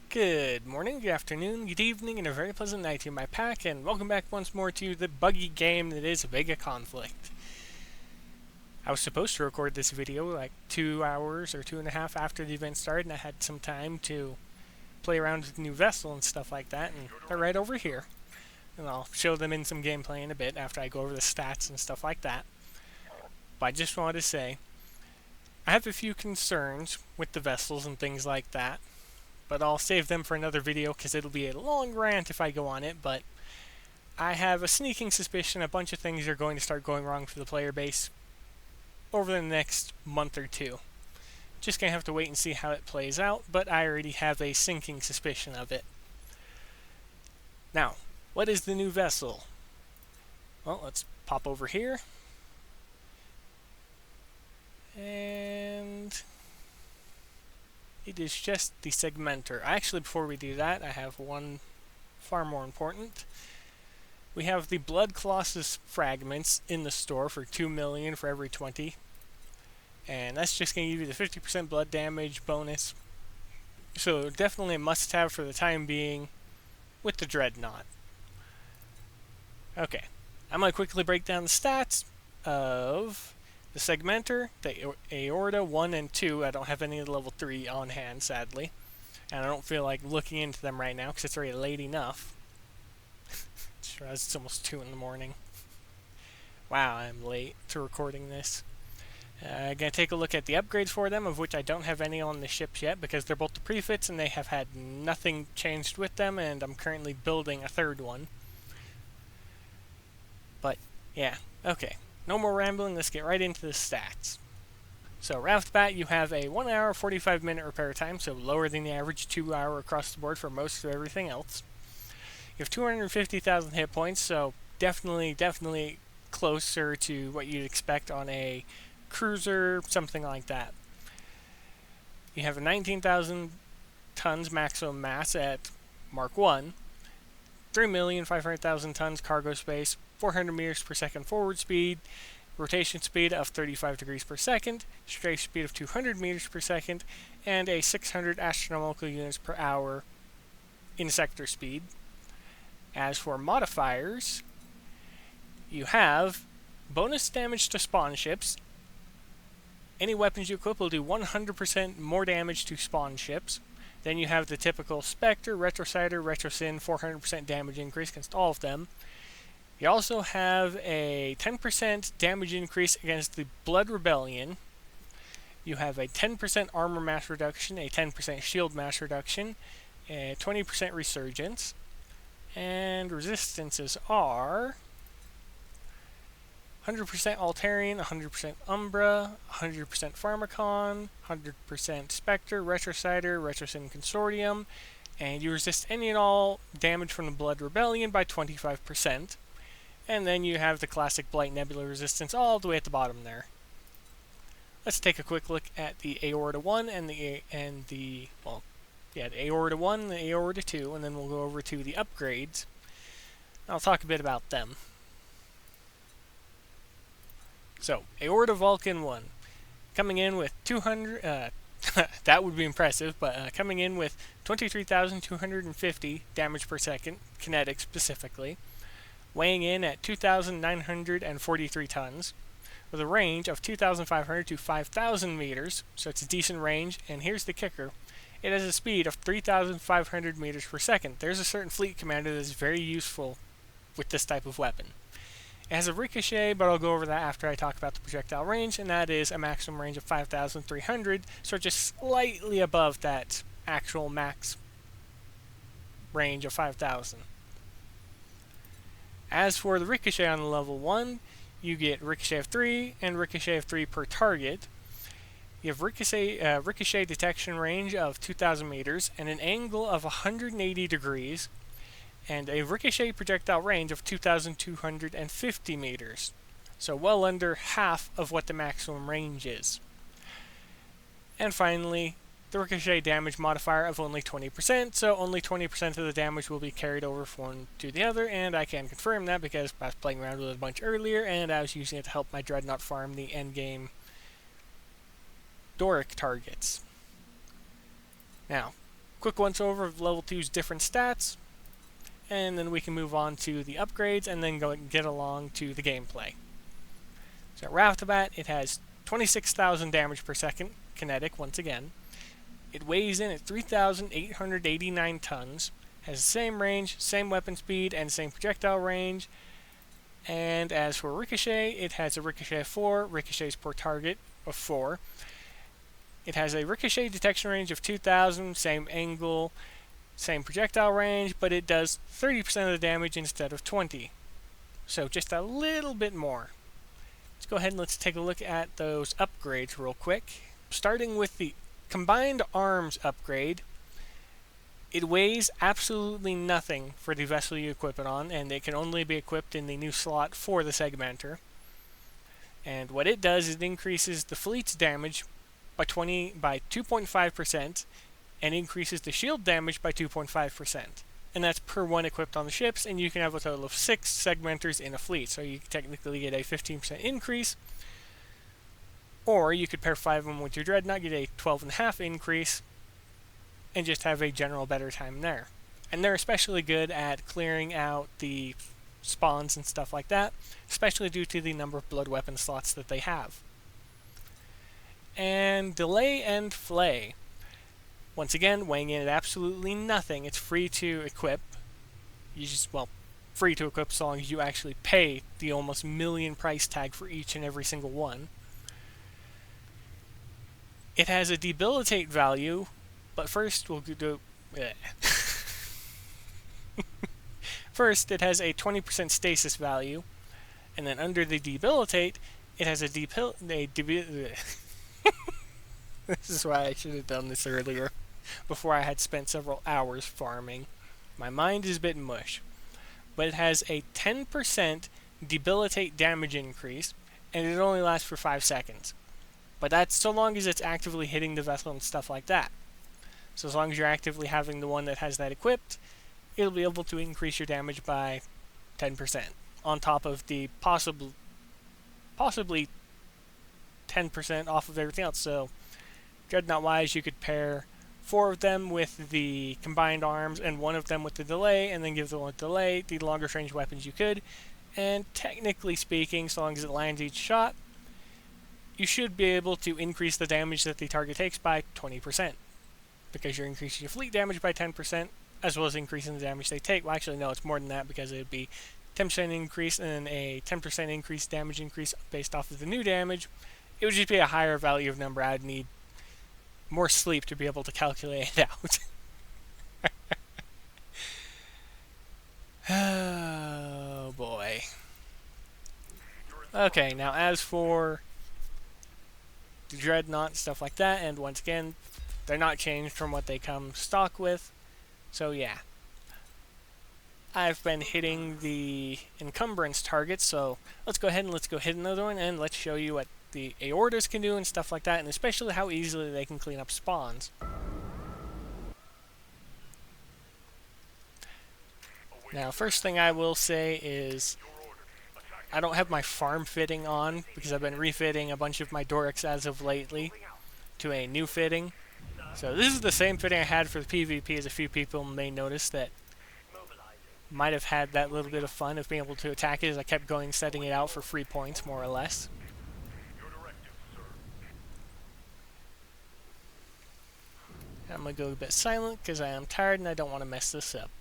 Good morning, good afternoon, good evening, and a very pleasant night to my pack, and welcome back once more to the buggy game that is Vega Conflict. I was supposed to record this video like 2 hours or 2.5 after the event started, and I had some time to play around with the new vessel and stuff like that, and they're right over here. And I'll show them in some gameplay in a bit after I go over the stats and stuff like that. But I just wanted to say, I have a few concerns with the vessels and things like that. But I'll save them for another video because it'll be a long rant if I go on it, but I have a sneaking suspicion a bunch of things are going to start going wrong for the player base over the next month or two. Just gonna have to wait and see how it plays out, but I already have a sinking suspicion of it. Now, what is the new vessel? Well, let's pop over here. And it is just the segmenter. Actually, before we do that, I have one far more important. We have the Blood Colossus fragments in the store for 2 million for every 20. And that's just going to give you the 50% blood damage bonus. So definitely a must-have for the time being with the Dreadnought. Okay, I'm going to quickly break down the stats of the Segmenter, the Aorta 1 and 2. I don't have any of the level 3 on hand, sadly. And I don't feel like looking into them right now because it's already late enough. It's almost 2 in the morning. Wow, I'm late to recording this. I'm going to take a look at the upgrades for them, of which I don't have any on the ships yet because they're both the prefits and they have had nothing changed with them, and I'm currently building a third one. But, yeah, okay. No more rambling, let's get right into the stats. So right off the bat, you have a 1 hour, 45 minute repair time, so lower than the average 2 hour across the board for most of everything else. You have 250,000 hit points, so definitely closer to what you'd expect on a cruiser, something like that. You have a 19,000 tons maximum mass at Mark 1, 3,500,000 tons cargo space, 400 meters per second forward speed, rotation speed of 35 degrees per second, strafe speed of 200 meters per second, and a 600 astronomical units per hour in sector speed. As for modifiers, you have bonus damage to spawn ships. Any weapons you equip will do 100% more damage to spawn ships. Then you have the typical Spectre, Retrocider, Retrosyn, 400% damage increase against all of them. You also have a 10% damage increase against the Blood Rebellion. You have a 10% armor mass reduction, a 10% shield mass reduction, a 20% resurgence. And resistances are 100% Altarian, 100% Umbra, 100% Pharmacon, 100% Spectre, Retrocider, Retrosyn Consortium, and you resist any and all damage from the Blood Rebellion by 25%. And then you have the classic Blight Nebula resistance all the way at the bottom there. Let's take a quick look at the Aorta 1 and the Aorta 1 and the Aorta 2, and then we'll go over to the upgrades. I'll talk a bit about them. So, Aorta Vulcan 1, coming in with 200, that would be impressive, but coming in with 23,250 damage per second, kinetic specifically, weighing in at 2,943 tons, with a range of 2,500 to 5,000 meters, so it's a decent range, and here's the kicker. It has a speed of 3,500 meters per second. There's a certain fleet commander that is very useful with this type of weapon. It has a ricochet, but I'll go over that after I talk about the projectile range, and that is a maximum range of 5,300, so just slightly above that actual max range of 5,000. As for the ricochet on the level 1, you get ricochet of 3 and ricochet of 3 per target. You have ricochet detection range of 2,000 meters and an angle of 180 degrees, and a ricochet projectile range of 2,250 meters. So well under half of what the maximum range is. And finally, the ricochet damage modifier of only 20%, so only 20% of the damage will be carried over from one to the other, and I can confirm that because I was playing around with it a bunch earlier, and I was using it to help my Dreadnought farm the endgame Doric targets. Now, quick once over of level 2's different stats, and then we can move on to the upgrades and then go and get along to the gameplay. So right off the bat, it has 26,000 damage per second, kinetic once again. It weighs in at 3,889 tons, has the same range, same weapon speed, and same projectile range. And as for ricochet, it has a ricochet of 4, ricochets per target of 4. It has a ricochet detection range of 2,000, same angle, same projectile range, but it does 30% of the damage instead of 20. So just a little bit more. Let's go ahead and let's take a look at those upgrades real quick. Starting with the combined arms upgrade, it weighs absolutely nothing for the vessel you equip it on, and it can only be equipped in the new slot for the segmenter. And what it does is it increases the fleet's damage by 2.5% and increases the shield damage by 2.5%. And that's per one equipped on the ships, and you can have a total of 6 segmenters in a fleet, so you technically get a 15% increase. Or you could pair 5 of them with your Dreadnought, get a 12.5 increase, and just have a general better time there. And they're especially good at clearing out the spawns and stuff like that, especially due to the number of blood weapon slots that they have. And delay and flay. Once again, weighing in at absolutely nothing. It's free to equip. Free to equip so long as you actually pay the almost million price tag for each and every single one. It has a debilitate value, but first we'll do... First, it has a 20% stasis value, and then under the debilitate, it has a This is why I should have done this earlier, before I had spent several hours farming. My mind is a bit mush. But it has a 10% debilitate damage increase, and it only lasts for 5 seconds. But that's so long as it's actively hitting the vessel and stuff like that. So as long as you're actively having the one that has that equipped, it'll be able to increase your damage by 10%, on top of the possibly 10% off of everything else. So Dreadnought-wise, you could pair 4 of them with the combined arms and 1 of them with the delay, and then give the one with delay the longest range weapons you could. And technically speaking, so long as it lands each shot, you should be able to increase the damage that the target takes by 20%. Because you're increasing your fleet damage by 10%, as well as increasing the damage they take. Well, actually, no, it's more than that, because it would be 10% increase and then a 10% increase damage increase based off of the new damage. It would just be a higher value of number. I'd need more sleep to be able to calculate it out. Oh, boy. Okay, now as for the Dreadnought, stuff like that, and once again, they're not changed from what they come stock with. So yeah. I've been hitting the encumbrance targets, so let's go ahead and hit another one, and let's show you what the aortas can do and stuff like that, and especially how easily they can clean up spawns. Now, first thing I will say is I don't have my farm fitting on because I've been refitting a bunch of my Dorix as of lately to a new fitting. So this is the same fitting I had for the PvP, as a few people may notice that might have had that little bit of fun of being able to attack it as I kept going, setting it out for free points, more or less. I'm going to go a bit silent because I am tired and I don't want to mess this up.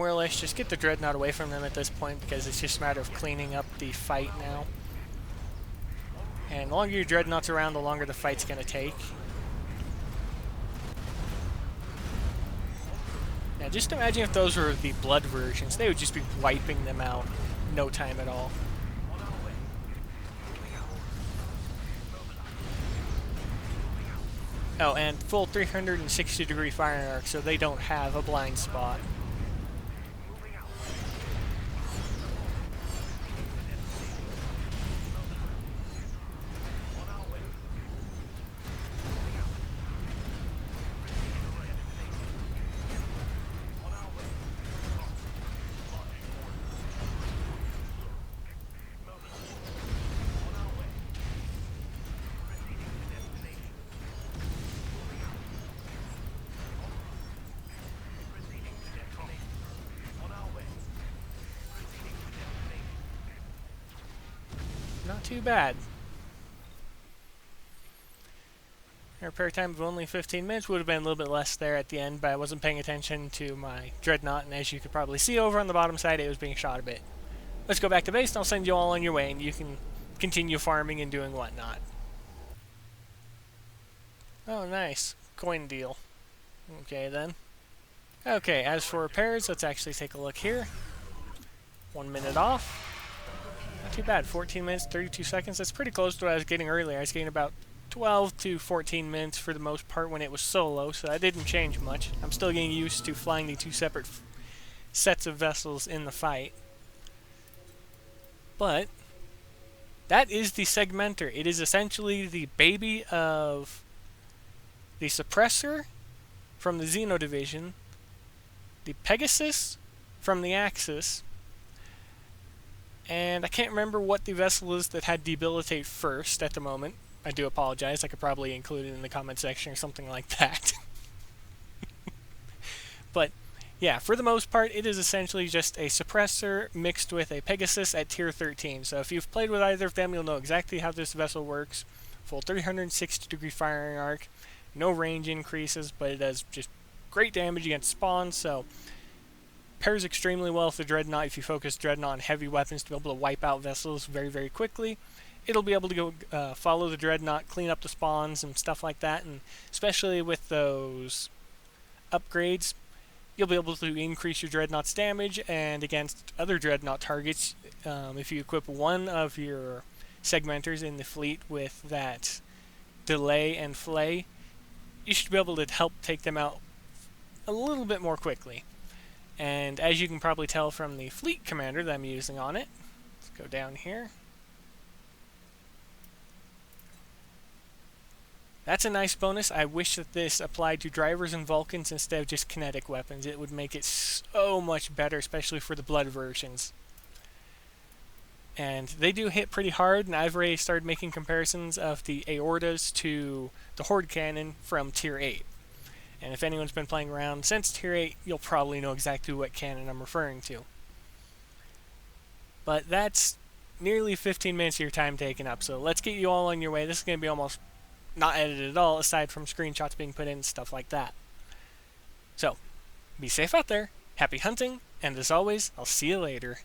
more or less just get the Dreadnought away from them at this point, because it's just a matter of cleaning up the fight now. And the longer your Dreadnought's around, the longer the fight's going to take. Now just imagine if those were the blood versions. They would just be wiping them out in no time at all. Oh, and full 360-degree firing arc, so they don't have a blind spot. Not too bad. Repair time of only 15 minutes. Would have been a little bit less there at the end, but I wasn't paying attention to my Dreadnought, and as you could probably see over on the bottom side, it was being shot a bit. Let's go back to base, and I'll send you all on your way, and you can continue farming and doing whatnot. Oh, nice. Coin deal. Okay, then. Okay, as for repairs, let's actually take a look here. 1 minute off. Not too bad, 14 minutes, 32 seconds. That's pretty close to what I was getting earlier. I was getting about 12 to 14 minutes for the most part when it was solo, so that didn't change much. I'm still getting used to flying the two separate sets of vessels in the fight. But that is the Segmenter. It is essentially the baby of the Suppressor from the Xeno Division, the Pegasus from the Axis, and I can't remember what the vessel is that had Debilitate first at the moment. I do apologize. I could probably include it in the comment section or something like that. But yeah, for the most part, it is essentially just a Suppressor mixed with a Pegasus at tier 13. So if you've played with either of them, you'll know exactly how this vessel works. Full 360-degree firing arc, no range increases, but it does just great damage against spawns, so pairs extremely well with the Dreadnought if you focus Dreadnought on heavy weapons to be able to wipe out vessels very, very quickly. It'll be able to go follow the Dreadnought, clean up the spawns and stuff like that, and especially with those upgrades, you'll be able to increase your Dreadnought's damage, and against other Dreadnought targets, if you equip one of your Segmenters in the fleet with that delay and flay, you should be able to help take them out a little bit more quickly. And as you can probably tell from the fleet commander that I'm using on it, let's go down here. That's a nice bonus. I wish that this applied to drivers and Vulcans instead of just kinetic weapons. It would make it so much better, especially for the blood versions. And they do hit pretty hard, and I've already started making comparisons of the aortas to the Horde Cannon from Tier 8. And if anyone's been playing around since Tier 8, you'll probably know exactly what cannon I'm referring to. But that's nearly 15 minutes of your time taken up, so let's get you all on your way. This is going to be almost not edited at all, aside from screenshots being put in and stuff like that. So, be safe out there, happy hunting, and as always, I'll see you later.